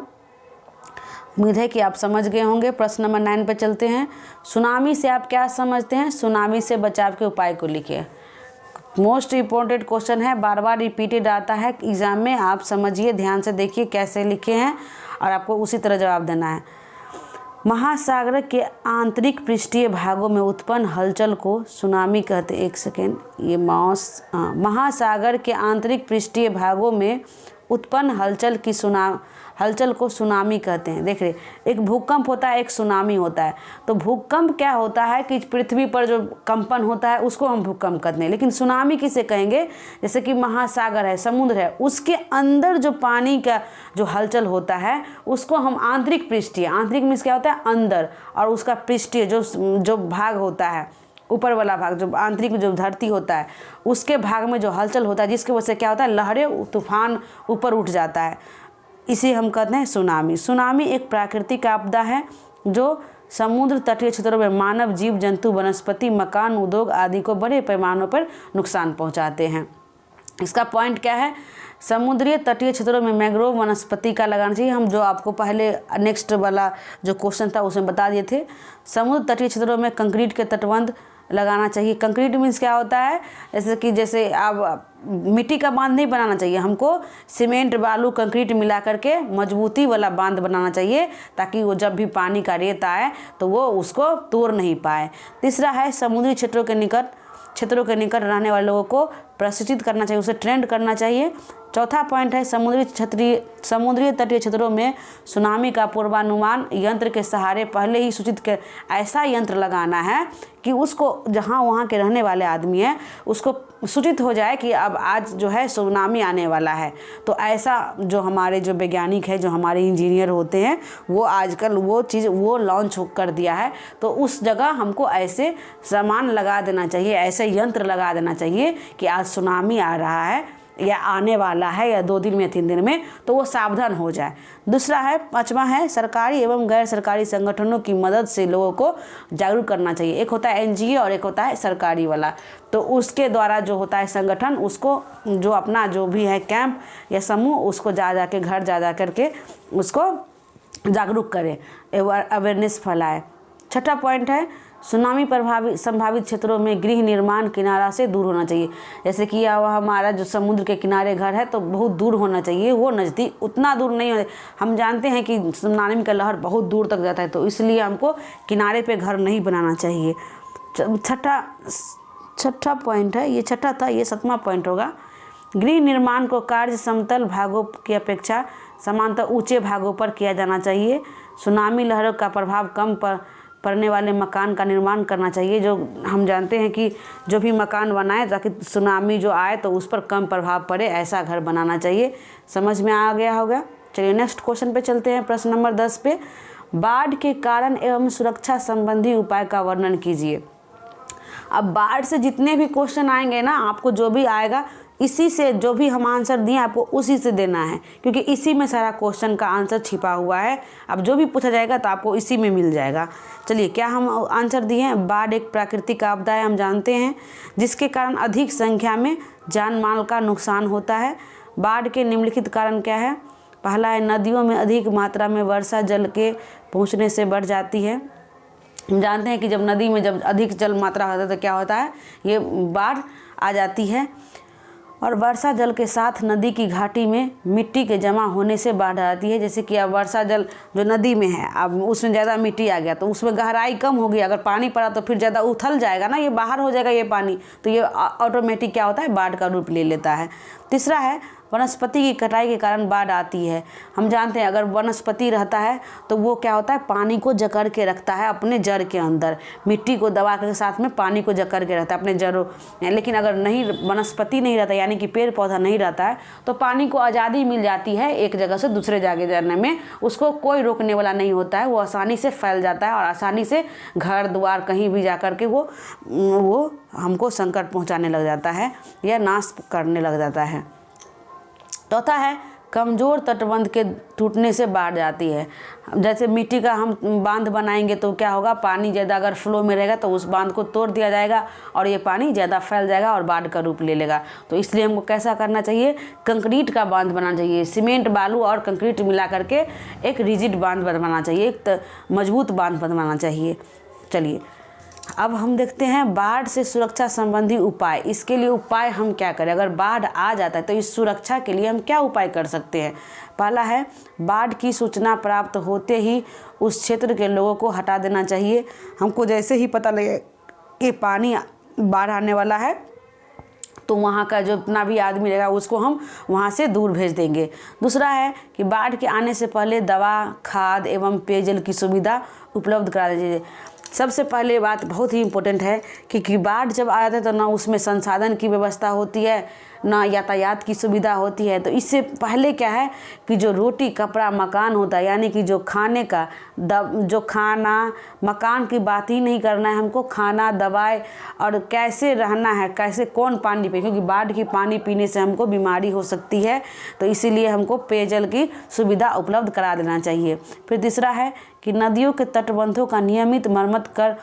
उम्मीद है कि आप समझ गए होंगे। प्रश्न नंबर 9 पे चलते हैं। सुनामी से आप क्या समझते हैं, सुनामी से बचाव के उपाय को लिखिए। मोस्ट इम्पोर्टेंट क्वेश्चन है, बार बार रिपीटेड आता है एग्जाम में, आप समझिए, ध्यान से देखिए कैसे लिखे हैं और आपको उसी तरह जवाब देना है। महासागर के आंतरिक पृष्ठीय भागों में उत्पन्न हलचल को सुनामी कहते हैं। एक सेकेंड, ये महासागर के आंतरिक पृष्ठीय भागों में उत्पन्न हलचल को सुनामी कहते हैं। देख रहे, एक भूकंप होता है, एक सुनामी होता है। तो भूकंप क्या होता है कि पृथ्वी पर जो कंपन होता है उसको हम भूकंप कहते हैं। लेकिन सुनामी किसे कहेंगे, जैसे कि महासागर है, समुद्र है, उसके अंदर जो पानी का जो हलचल होता है उसको हम आंतरिक मीन्स क्या होता है, अंदर, और उसका पृष्ठीय जो भाग होता है, ऊपर वाला भाग, जो आंतरिक जो धरती होता है उसके भाग में जो हलचल होता है, जिसकी वजह से क्या होता है, लहरें, तूफान ऊपर उठ जाता है, इसे हम कहते हैं सुनामी। सुनामी एक प्राकृतिक आपदा है जो समुद्र तटीय क्षेत्रों में मानव, जीव जंतु, वनस्पति, मकान, उद्योग आदि को बड़े पैमानों पर नुकसान पहुंचाते हैं। इसका पॉइंट क्या है, समुद्रीय तटीय क्षेत्रों में मैंग्रोव वनस्पति का लगाना चाहिए। हम जो आपको पहले नेक्स्ट वाला जो क्वेश्चन था उसमें बता दिए थे। समुद्र तटीय क्षेत्रों में कंक्रीट के तटबंध लगाना चाहिए। कंक्रीट मीन्स क्या होता है, जैसे आप मिट्टी का बांध नहीं बनाना चाहिए, हमको सीमेंट, बालू, कंक्रीट मिला करके मजबूती वाला बांध बनाना चाहिए ताकि वो जब भी पानी का रेत आए तो वो उसको तोड़ नहीं पाए। तीसरा है समुद्री क्षेत्रों के निकट रहने वाले लोगों को प्रशिक्षित करना चाहिए, उसे ट्रेंड करना चाहिए। चौथा पॉइंट है समुद्री तटीय क्षेत्रों में सुनामी का पूर्वानुमान यंत्र के सहारे पहले ही सूचित कर, ऐसा यंत्र लगाना है कि उसको जहाँ वहाँ के रहने वाले आदमी हैं उसको सूचित हो जाए कि अब आज जो है सुनामी आने वाला है। तो ऐसा जो हमारे जो वैज्ञानिक है, जो हमारे इंजीनियर होते हैं, वो आजकल वो चीज़ वो लॉन्च कर दिया है। तो उस जगह हमको ऐसे सामान लगा देना चाहिए, ऐसे यंत्र लगा देना चाहिए कि आज सुनामी आ रहा है या आने वाला है या 2 दिन में 3 दिन में, तो वो सावधान हो जाए। दूसरा है, 5वां है, सरकारी एवं गैर सरकारी संगठनों की मदद से लोगों को जागरूक करना चाहिए। एक होता है एनजीओ और एक होता है सरकारी वाला, तो उसके द्वारा जो होता है संगठन, उसको जो अपना जो भी है कैंप या समूह, उसको जा के घर जा करके उसको जागरूक करे, अवेयरनेस फैलाए। 6ठा पॉइंट है, सुनामी प्रभावित संभावित क्षेत्रों में गृह निर्माण किनारा से दूर होना चाहिए। जैसे कि हमारा जो समुद्र के किनारे घर है तो बहुत दूर होना चाहिए, वो नज़दीक उतना दूर नहीं होना। हम जानते हैं कि सुनामी का लहर बहुत दूर तक जाता है, तो इसलिए हमको किनारे पे घर नहीं बनाना चाहिए। छठा पॉइंट है, ये छठा था, ये 7वां पॉइंट होगा। गृह निर्माण को कार्य समतल भागों की अपेक्षा समांतर ऊंचे भागों पर किया जाना चाहिए। सुनामी लहरों का प्रभाव कम पड़ने वाले मकान का निर्माण करना चाहिए। जो हम जानते हैं कि जो भी मकान बनाए ताकि सुनामी जो आए तो उस पर कम प्रभाव पड़े, ऐसा घर बनाना चाहिए। समझ में आ गया होगा। चलिए नेक्स्ट क्वेश्चन पे चलते हैं। प्रश्न नंबर 10 पे, बाढ़ के कारण एवं सुरक्षा संबंधी उपाय का वर्णन कीजिए। अब बाढ़ से जितने भी क्वेश्चन आएंगे ना, आपको जो भी आएगा इसी से, जो भी हम आंसर दिए आपको उसी से देना है, क्योंकि इसी में सारा क्वेश्चन का आंसर छिपा हुआ है। अब जो भी पूछा जाएगा तो आपको इसी में मिल जाएगा। चलिए, क्या हम आंसर दिए हैं? बाढ़ एक प्राकृतिक आपदा है, हम जानते हैं, जिसके कारण अधिक संख्या में जान माल का नुकसान होता है। बाढ़ के निम्नलिखित कारण क्या है? पहला है, नदियों में अधिक मात्रा में वर्षा जल के पहुँचने से बढ़ जाती है। हम जानते हैं कि जब नदी में जब अधिक जल मात्रा होता है तो क्या होता है, ये बाढ़ आ जाती है। और वर्षा जल के साथ नदी की घाटी में मिट्टी के जमा होने से बाढ़ आती है। जैसे कि अब वर्षा जल जो नदी में है, अब उसमें ज़्यादा मिट्टी आ गया तो उसमें गहराई कम होगी, अगर पानी पड़ा तो फिर ज़्यादा उथल जाएगा ना, ये बाहर हो जाएगा ये पानी, तो ये ऑटोमेटिक क्या होता है, बाढ़ का रूप ले लेता है। तीसरा है, वनस्पति की कटाई के कारण बाढ़ आती है। हम जानते हैं अगर वनस्पति रहता है तो वो क्या होता है, पानी को जकड़ के रखता है अपने जड़ के अंदर, मिट्टी को दबा के साथ में पानी को जकड़ के रखता है अपने जड़ों। लेकिन अगर नहीं, वनस्पति नहीं रहता यानी कि पेड़ पौधा नहीं रहता है, तो पानी को आज़ादी मिल जाती है एक जगह से दूसरे जगह जाने में, उसको कोई रोकने वाला नहीं होता है, वो आसानी से फैल जाता है और आसानी से घर द्वार कहीं भी जा कर के वो हमको संकट पहुँचाने लग जाता है या नाश करने लग जाता है। चौथा है, कमज़ोर तटबंध के टूटने से बाढ़ जाती है। जैसे मिट्टी का हम बांध बनाएंगे तो क्या होगा, पानी ज़्यादा अगर फ्लो में रहेगा तो उस बांध को तोड़ दिया जाएगा और ये पानी ज़्यादा फैल जाएगा और बाढ़ का रूप ले लेगा। तो इसलिए हमको कैसा करना चाहिए, कंक्रीट का बांध बनाना चाहिए। सीमेंट, बालू और कंक्रीट मिला करके एक रिजिड बांध बनवाना चाहिए, एक मजबूत बांध बनवाना चाहिए। चलिए, अब हम देखते हैं बाढ़ से सुरक्षा संबंधी उपाय। इसके लिए उपाय हम क्या करें, अगर बाढ़ आ जाता है तो इस सुरक्षा के लिए हम क्या उपाय कर सकते हैं? पहला है, बाढ़ की सूचना प्राप्त होते ही उस क्षेत्र के लोगों को हटा देना चाहिए। हमको जैसे ही पता लगे कि पानी बाढ़ आने वाला है तो वहाँ का जो इतना भी आदमी रहेगा उसको हम वहाँ से दूर भेज देंगे। दूसरा है कि बाढ़ के आने से पहले दवा, खाद एवं पेयजल की सुविधा उपलब्ध करा दीजिए। सबसे पहले बात बहुत ही इम्पोर्टेंट है कि बाढ़ जब आ जाता है तो ना उसमें संसाधन की व्यवस्था होती है, ना यातायात की सुविधा होती है। तो इससे पहले क्या है कि जो रोटी, कपड़ा, मकान होता है, यानी कि जो खाने का जो खाना, मकान की बात ही नहीं करना है हमको, खाना, दवाई और कैसे रहना है, कैसे कौन पानी पिए, क्योंकि बाढ़ की पानी पीने से हमको बीमारी हो सकती है। तो इसीलिए हमको पेयजल की सुविधा उपलब्ध करा देना चाहिए। फिर तीसरा है कि नदियों के तटबंधों का नियमित मरम्मत कर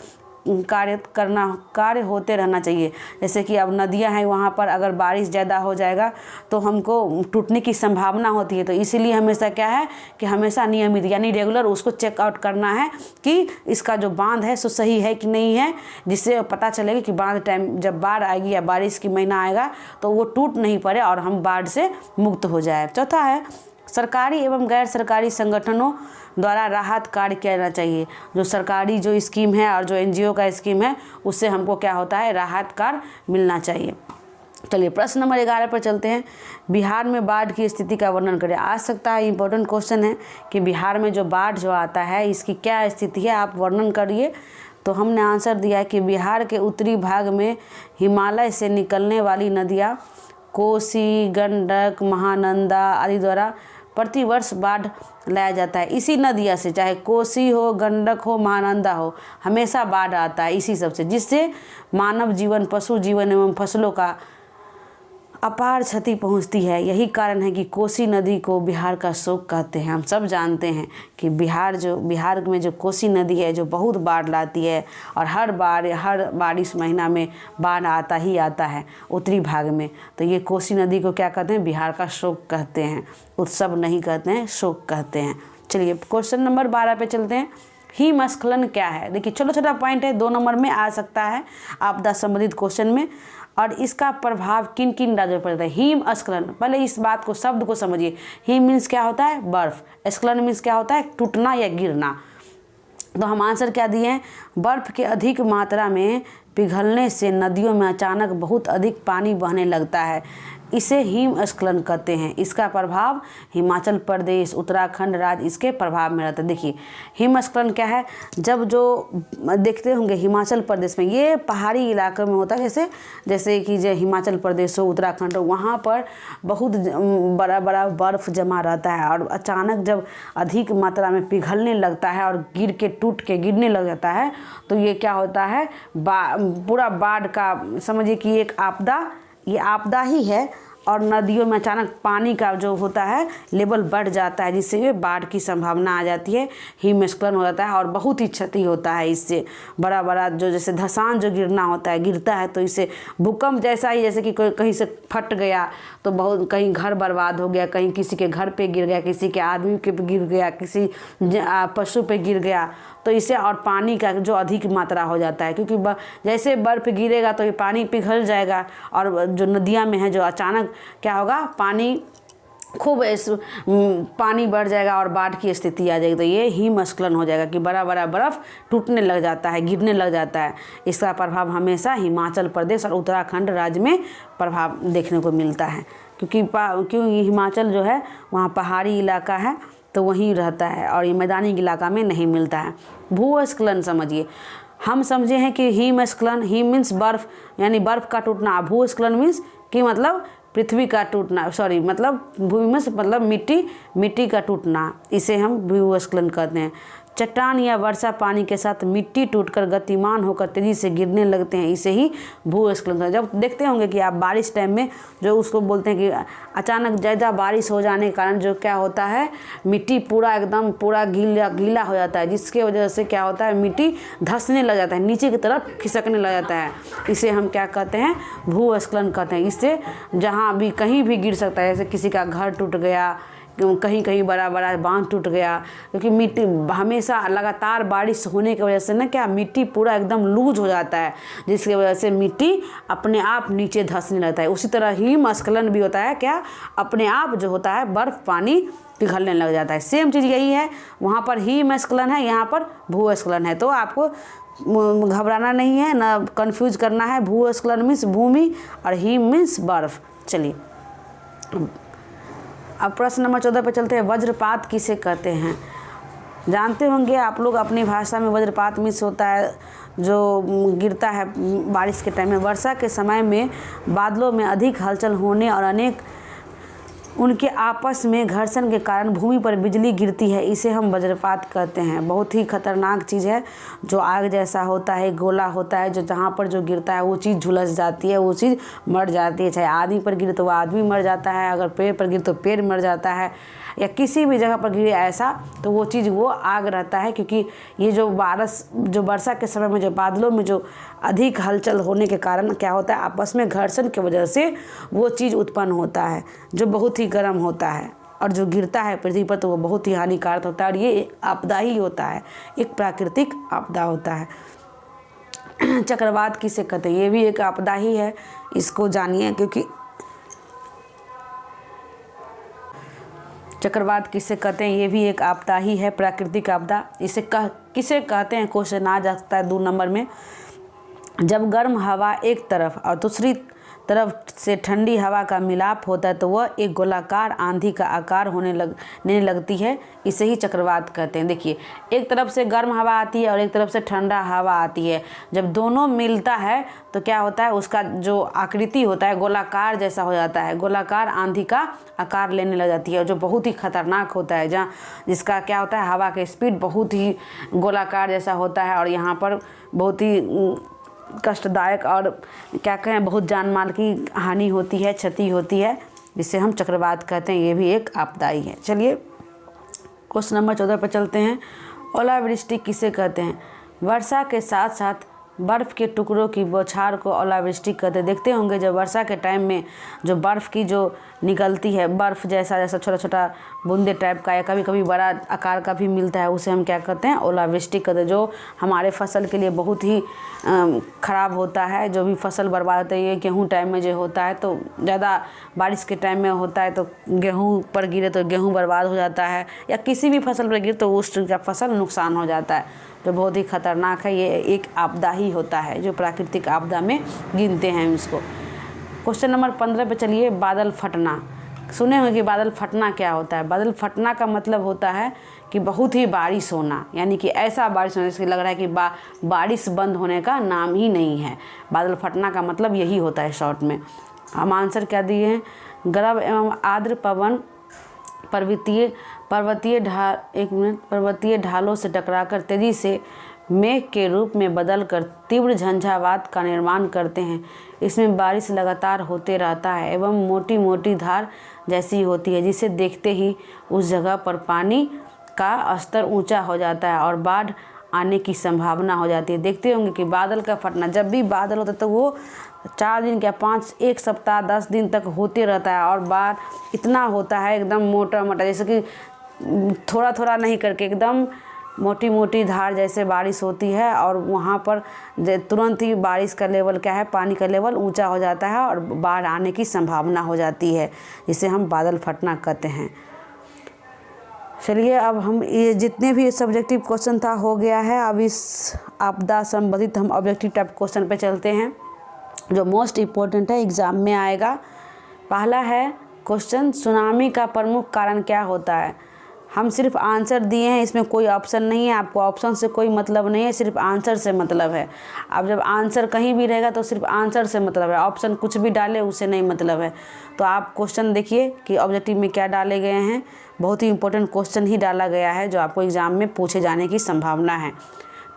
कार्य होते रहना चाहिए। जैसे कि अब नदियां हैं, वहाँ पर अगर बारिश ज़्यादा हो जाएगा तो हमको टूटने की संभावना होती है। तो इसीलिए हमेशा क्या है कि हमेशा नियमित यानी रेगुलर उसको चेकआउट करना है कि इसका जो बांध है सो सही है कि नहीं है, जिससे पता चलेगा कि बांध टाइम जब बाढ़ आएगी या बारिश की महीना आएगा तो वो टूट नहीं पड़े और हम बाढ़ से मुक्त हो जाए। चौथा है, सरकारी एवं गैर सरकारी संगठनों द्वारा राहत कार्य किया जाना चाहिए। जो सरकारी जो स्कीम है और जो एनजीओ का स्कीम है उससे हमको क्या होता है, राहत कार्य मिलना चाहिए। चलिए प्रश्न नंबर 11 पर चलते हैं। बिहार में बाढ़ की स्थिति का वर्णन करें। आ सकता है इम्पोर्टेंट क्वेश्चन है कि बिहार में जो बाढ़ जो आता है इसकी क्या स्थिति है, आप वर्णन करिए। तो हमने आंसर दिया है कि बिहार के उत्तरी भाग में हिमालय से निकलने वाली नदियाँ कोसी, गंडक, महानंदा आदि द्वारा प्रतिवर्ष बाढ़ लाया जाता है। इसी नदिया से, चाहे कोसी हो, गंडक हो, महानंदा हो, हमेशा बाढ़ आता है इसी सब से, जिससे मानव जीवन, पशु जीवन एवं फसलों का अपार क्षति पहुंचती है। यही कारण है कि कोसी नदी को बिहार का शोक कहते हैं। हम सब जानते हैं कि बिहार में जो कोसी नदी है जो बहुत बाढ़ लाती है और हर बारिश महीना में बाढ़ आता ही आता है उत्तरी भाग में। तो ये कोसी नदी को क्या कहते हैं? बिहार का शोक कहते हैं। उत्सव नहीं कहते हैं, शोक कहते हैं। चलिए क्वेश्चन नंबर 12 पे चलते हैं। हिमस्खलन क्या है? देखिए छोटा छोटा पॉइंट है, 2 नंबर में आ सकता है आपदा संबंधित क्वेश्चन में। और इसका प्रभाव किन किन राज्यों पर पड़ता है? हिमस्खलन, पहले इस बात को, शब्द को समझिए। हिम मीन्स क्या होता है? बर्फ। स्खलन मीन्स क्या होता है? टूटना या गिरना। तो हम आंसर क्या दिए हैं? बर्फ के अधिक मात्रा में पिघलने से नदियों में अचानक बहुत अधिक पानी बहने लगता है, इसे हिमस्खलन कहते हैं। इसका प्रभाव हिमाचल प्रदेश, उत्तराखंड राज्य इसके प्रभाव में रहता है। देखिए हिमस्खलन क्या है? जब जो देखते होंगे हिमाचल प्रदेश में, ये पहाड़ी इलाके में होता है, जैसे कि जो हिमाचल प्रदेश हो, उत्तराखंड हो, वहाँ पर बहुत बड़ा बड़ा बर्फ़ जमा रहता है और अचानक जब अधिक मात्रा में पिघलने लगता है और टूट के गिरने लग जाता है, तो ये क्या होता है? पूरा बाढ़ का समझिए कि एक आपदा, ये आपदा ही है। और नदियों में अचानक पानी का जो होता है लेवल बढ़ जाता है, जिससे बाढ़ की संभावना आ जाती है, हिमस्खलन हो जाता है और बहुत ही क्षति होता है। इससे बड़ा बड़ा जो जैसे धसान जो गिरता है तो इससे भूकंप जैसा ही, जैसे कि कहीं से फट गया तो बहुत, कहीं घर बर्बाद हो गया, कहीं किसी के घर पे गिर गया, किसी के आदमी के गिर गया, किसी पशु पे गिर गया, तो इससे और पानी का जो अधिक मात्रा हो जाता है, क्योंकि जैसे बर्फ़ गिरेगा तो ये पानी पिघल जाएगा और जो नदियाँ में है जो अचानक क्या होगा? पानी बढ़ जाएगा और बाढ़ की स्थिति आ जाएगी। तो ये हिमस्खलन हो जाएगा कि बड़ा बड़ा बर्फ़ टूटने लग जाता है, गिरने लग जाता है। इसका प्रभाव हमेशा हिमाचल प्रदेश और उत्तराखंड राज्य में प्रभाव देखने को मिलता है, क्योंकि हिमाचल जो है वहाँ पहाड़ी इलाका है तो वहीं रहता है और ये मैदानी इलाका में नहीं मिलता है। भूस्खलन समझिए, हम समझे हैं कि हिमस्खलन, हिम मीन्स बर्फ़, यानी बर्फ़ का टूटना। भूस्खलन मीन्स कि मतलब पृथ्वी का टूटना, मतलब भूमि में मतलब मिट्टी का टूटना, इसे हम भूस्खलन कहते हैं। चट्टान या वर्षा पानी के साथ मिट्टी टूटकर गतिमान होकर तेज़ी से गिरने लगते हैं, इसे ही भूस्खलन। जब देखते होंगे कि आप बारिश टाइम में जो उसको बोलते हैं कि अचानक ज़्यादा बारिश हो जाने के कारण जो क्या होता है, मिट्टी पूरा गीला हो जाता है, जिसके वजह से क्या होता है, मिट्टी धंसने लग जाता है, नीचे की तरफ खिसकने लग जाता है। इसे हम क्या कहते हैं? भूस्खलन कहते हैं। इससे जहाँ भी कहीं भी गिर सकता है, जैसे किसी का घर टूट गया, कहीं कहीं बड़ा बड़ा बांध टूट गया, क्योंकि मिट्टी हमेशा लगातार बारिश होने की वजह से ना क्या मिट्टी पूरा एकदम लूज हो जाता है, जिसकी वजह से मिट्टी अपने आप नीचे धंसने लगता है। उसी तरह हिमस्खलन भी होता है, क्या अपने आप जो होता है बर्फ़ पानी पिघलने लग जाता है। सेम चीज़ यही है, वहाँ पर हिमस्खलन है, यहाँ पर भूस्खलन है। तो आपको घबराना नहीं है, ना कन्फ्यूज करना है। भूस्खलन मीन्स भूमि और हिम मीन्स बर्फ़। चलिए अब प्रश्न नंबर 14 पे चलते हैं। वज्रपात किसे कहते हैं? जानते होंगे आप लोग अपनी भाषा में। वज्रपात मीन्स होता है जो गिरता है बारिश के टाइम में। वर्षा के समय में बादलों में अधिक हलचल होने और उनके आपस में घर्षण के कारण भूमि पर बिजली गिरती है, इसे हम वज्रपात कहते हैं। बहुत ही खतरनाक चीज़ है, जो आग जैसा होता है, गोला होता है, जो जहाँ पर जो गिरता है वो चीज़ झुलस जाती है, वो चीज़ मर जाती है। चाहे आदमी पर गिरे तो वो आदमी मर जाता है, अगर पेड़ पर गिरे तो पेड़ मर जाता है, या किसी भी जगह पर गिरे ऐसा, तो वो चीज़ वो आग रहता है। क्योंकि ये जो वर्षा के समय में जो बादलों में जो अधिक हलचल होने के कारण क्या होता है, आपस में घर्षण की वजह से वो चीज़ उत्पन्न होता है जो बहुत ही गर्म होता है, और जो गिरता है पृथ्वी पर तो वो बहुत ही हानिकारक होता है। और ये आपदा ही होता है, एक प्राकृतिक आपदा होता है। चक्रवात किसे कहते हैं? ये भी एक आपदा ही है, इसको जानिए। क्योंकि चक्रवात किसे कहते हैं? ये भी एक आपदा ही है, प्राकृतिक आपदा। किसे कहते हैं? क्वेश्चन आ जाता है 2 नंबर में। जब गर्म हवा एक तरफ और दूसरी तरफ से ठंडी हवा का मिलाप होता है तो वह एक गोलाकार आंधी का आकार होने लगती है, इसे ही चक्रवात कहते हैं। देखिए एक तरफ से गर्म हवा आती है और एक तरफ से ठंडा हवा आती है, जब दोनों मिलता है तो क्या होता है, उसका जो आकृति होता है गोलाकार जैसा हो जाता है, गोलाकार आंधी का आकार लेने लग जाती है, जो बहुत ही खतरनाक होता है। जिसका क्या होता है, हवा का स्पीड बहुत ही गोलाकार जैसा होता है और यहाँ पर बहुत ही कष्टदायक और क्या कहें बहुत जान माल की हानि होती है, क्षति होती है, जिसे हम चक्रवात कहते हैं। ये भी एक आपदा ही है। चलिए क्वेश्चन नंबर 14 पर चलते हैं। ओलावृष्टि किसे कहते हैं? वर्षा के साथ साथ बर्फ़ के टुकड़ों की बौछार को ओलावृष्टि कहते हैं। देखते होंगे जब वर्षा के टाइम में जो बर्फ़ की जो निकलती है, बर्फ़ जैसा जैसा छोटा छोटा बूंदे टाइप का या कभी कभी बड़ा आकार का भी मिलता है, उसे हम क्या कहते हैं? ओलावृष्टि कहते हैं। जो हमारे फसल के लिए बहुत ही ख़राब होता है, जो भी फसल बर्बाद होता है। ये गेहूँ टाइम में जो होता है तो ज़्यादा बारिश के टाइम में होता है, तो गेहूँ पर गिरे तो गेहूँ बर्बाद हो जाता है, या किसी भी फसल पर गिरे तो उसका फसल नुकसान हो जाता है, जो बहुत ही ख़तरनाक है। ये एक आपदा ही होता है जो प्राकृतिक आपदा में गिनते हैं इसको। क्वेश्चन नंबर 15 पे चलिए। बादल फटना। सुने होंगे कि बादल फटना क्या होता है? बादल फटना का मतलब होता है कि बहुत ही बारिश होना, यानी कि ऐसा बारिश होने से लग रहा है कि बारिश बंद होने का नाम ही नहीं है। बादल फटना का मतलब यही होता है शॉर्ट में। हम आंसर क्या दिए हैं? गर्म एवं आर्द्र पवन पर्वतीय ढालों से टकराकर तेजी से मेघ के रूप में बदलकर तीव्र झंझावात का निर्माण करते हैं। इसमें बारिश लगातार होते रहता है एवं मोटी मोटी धार जैसी होती है, जिसे देखते ही उस जगह पर पानी का स्तर ऊंचा हो जाता है और बाढ़ आने की संभावना हो जाती है। देखते होंगे कि बादल का फटना, जब भी बादल होता है तो वो 4 दिन क्या 5 1 सप्ताह 10 दिन तक होते रहता है, और बाढ़ इतना होता है एकदम मोटा मोटा, जैसे कि थोड़ा थोड़ा नहीं करके एकदम मोटी मोटी धार जैसे बारिश होती है, और वहाँ पर तुरंत ही बारिश का लेवल क्या है, पानी का लेवल ऊंचा हो जाता है और बाढ़ आने की संभावना हो जाती है, जिसे हम बादल फटना कहते हैं। चलिए अब हम ये जितने भी सब्जेक्टिव क्वेश्चन था हो गया है। अब इस आपदा संबंधित हम ऑब्जेक्टिव टाइप क्वेश्चन पे चलते हैं, जो मोस्ट इम्पोर्टेंट है, एग्ज़ाम में आएगा। पहला है क्वेश्चन, सुनामी का प्रमुख कारण क्या होता है? हम सिर्फ आंसर दिए हैं, इसमें कोई ऑप्शन नहीं है। आपको ऑप्शन से कोई मतलब नहीं है, सिर्फ आंसर से मतलब है। अब जब आंसर कहीं भी रहेगा तो सिर्फ आंसर से मतलब है, ऑप्शन कुछ भी डाले उससे नहीं मतलब है। तो आप क्वेश्चन देखिए कि ऑब्जेक्टिव में क्या डाले गए हैं। बहुत ही इंपॉर्टेंट क्वेश्चन ही डाला गया है जो आपको एग्ज़ाम में पूछे जाने की संभावना है।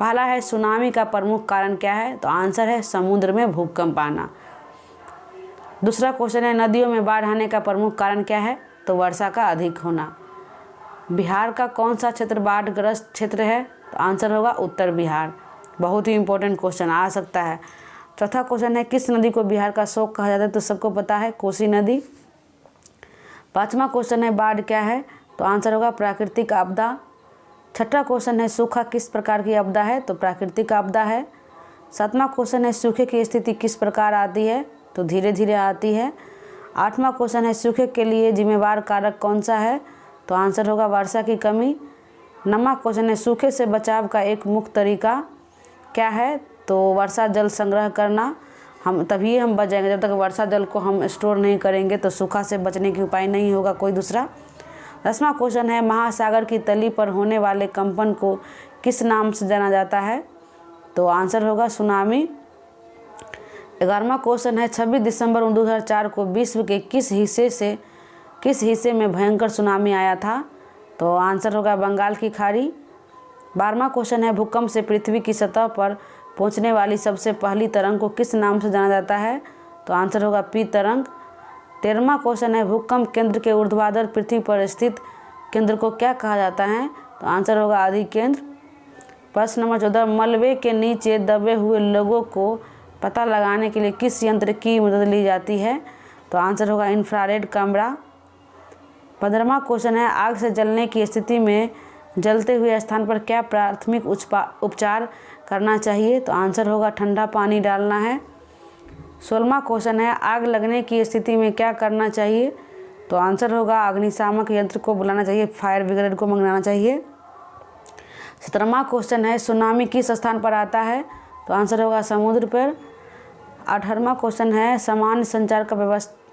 पहला है सुनामी का प्रमुख कारण क्या है? तो आंसर है समुद्र में भूकंप आना। दूसरा क्वेश्चन है नदियों में बाढ़ आने का प्रमुख कारण क्या है? तो वर्षा का अधिक होना। बिहार का कौन सा क्षेत्र बाढ़ग्रस्त क्षेत्र है? तो आंसर होगा उत्तर बिहार। बहुत ही इंपॉर्टेंट क्वेश्चन आ सकता है। चौथा क्वेश्चन है किस नदी को बिहार का शोक कहा जाता है? तो सबको पता है कोसी नदी। पांचवा क्वेश्चन है बाढ़ क्या है? तो आंसर होगा प्राकृतिक आपदा। छठा क्वेश्चन है सूखा किस प्रकार की आपदा है? तो प्राकृतिक आपदा है। सातवां क्वेश्चन है सूखे की स्थिति किस प्रकार आती है? तो धीरे धीरे आती है। आठवां क्वेश्चन है सूखे के लिए जिम्मेवार कारक कौन सा है? तो आंसर होगा वर्षा की कमी। नौवां क्वेश्चन है सूखे से बचाव का एक मुख्य तरीका क्या है? तो वर्षा जल संग्रह करना। तभी हम बच जाएंगे। जब तक वर्षा जल को हम स्टोर नहीं करेंगे तो सूखा से बचने की उपाय नहीं होगा कोई दूसरा। 10वां क्वेश्चन है महासागर की तली पर होने वाले कंपन को किस नाम से जाना जाता है? तो आंसर होगा सुनामी। 11वां क्वेश्चन है 26 दिसंबर 2004 को विश्व के किस हिस्से में भयंकर सुनामी आया था? तो आंसर होगा बंगाल की खाड़ी। 12वां क्वेश्चन है भूकंप से पृथ्वी की सतह पर पहुंचने वाली सबसे पहली तरंग को किस नाम से जाना जाता है? तो आंसर होगा पी तरंग। 13वां क्वेश्चन है भूकंप केंद्र के ऊर्ध्वाधर पृथ्वी पर स्थित केंद्र को क्या कहा जाता है? तो आंसर होगा अधिकेंद्र। प्रश्न नंबर 14 मलबे के नीचे दबे हुए लोगों को पता लगाने के लिए किस यंत्र की मदद ली जाती है? तो आंसर होगा इंफ्रारेड कैमरा। 15वां क्वेश्चन है आग से जलने की स्थिति में जलते हुए स्थान पर क्या प्राथमिक उपचार करना चाहिए? तो आंसर होगा ठंडा पानी डालना है। 16वां क्वेश्चन है आग लगने की स्थिति में क्या करना चाहिए? तो आंसर होगा अग्निशामक यंत्र को बुलाना चाहिए, फायर ब्रिगेड को मंगाना चाहिए। 17वां क्वेश्चन है सुनामी किस स्थान पर आता है? तो आंसर होगा समुद्र पर। 18वां क्वेश्चन है सामान्य संचार का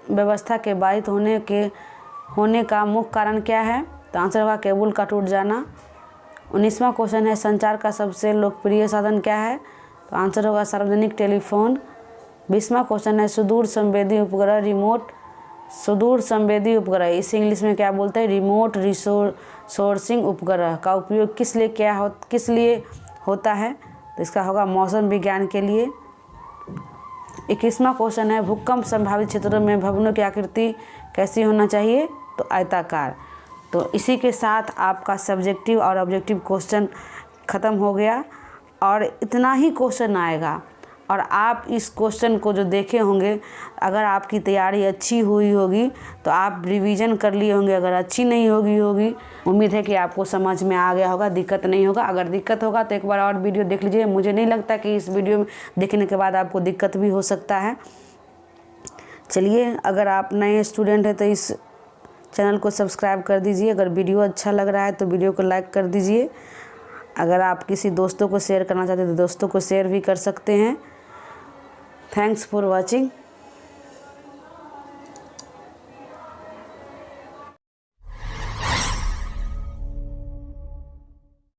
व्यवस्था के बाधित होने का मुख्य कारण क्या है? तो आंसर होगा केबल का टूट जाना। 19वां क्वेश्चन है संचार का सबसे लोकप्रिय साधन क्या है? तो आंसर होगा सार्वजनिक टेलीफोन। 20वां क्वेश्चन है सुदूर संवेदी उपग्रह, इसे इंग्लिश में क्या बोलते हैं? रिमोट रिसोर्सिंग उपग्रह का उपयोग किस लिए होता है? तो इसका होगा मौसम विज्ञान के लिए। 21वां क्वेश्चन है, भूकंप संभावित क्षेत्रों में भवनों की आकृति कैसी होना चाहिए? तो आयताकार। तो इसी के साथ आपका सब्जेक्टिव और ऑब्जेक्टिव क्वेश्चन ख़त्म हो गया और इतना ही क्वेश्चन आएगा। और आप इस क्वेश्चन को जो देखे होंगे, अगर आपकी तैयारी अच्छी हुई होगी तो आप रिवीजन कर लिए होंगे, अगर अच्छी नहीं होगी उम्मीद है कि आपको समझ में आ गया होगा, दिक्कत नहीं होगा। अगर दिक्कत होगा तो एक बार और वीडियो देख लीजिए। मुझे नहीं लगता कि इस वीडियो में देखने के बाद आपको दिक्कत भी हो सकता है। चलिए, अगर आप नए स्टूडेंट हैं तो इस चैनल को सब्सक्राइब कर दीजिए। अगर वीडियो अच्छा लग रहा है तो वीडियो को लाइक कर दीजिए। अगर आप किसी दोस्तों को शेयर करना चाहते हैं तो दोस्तों को शेयर भी कर सकते हैं। Thanks for watching.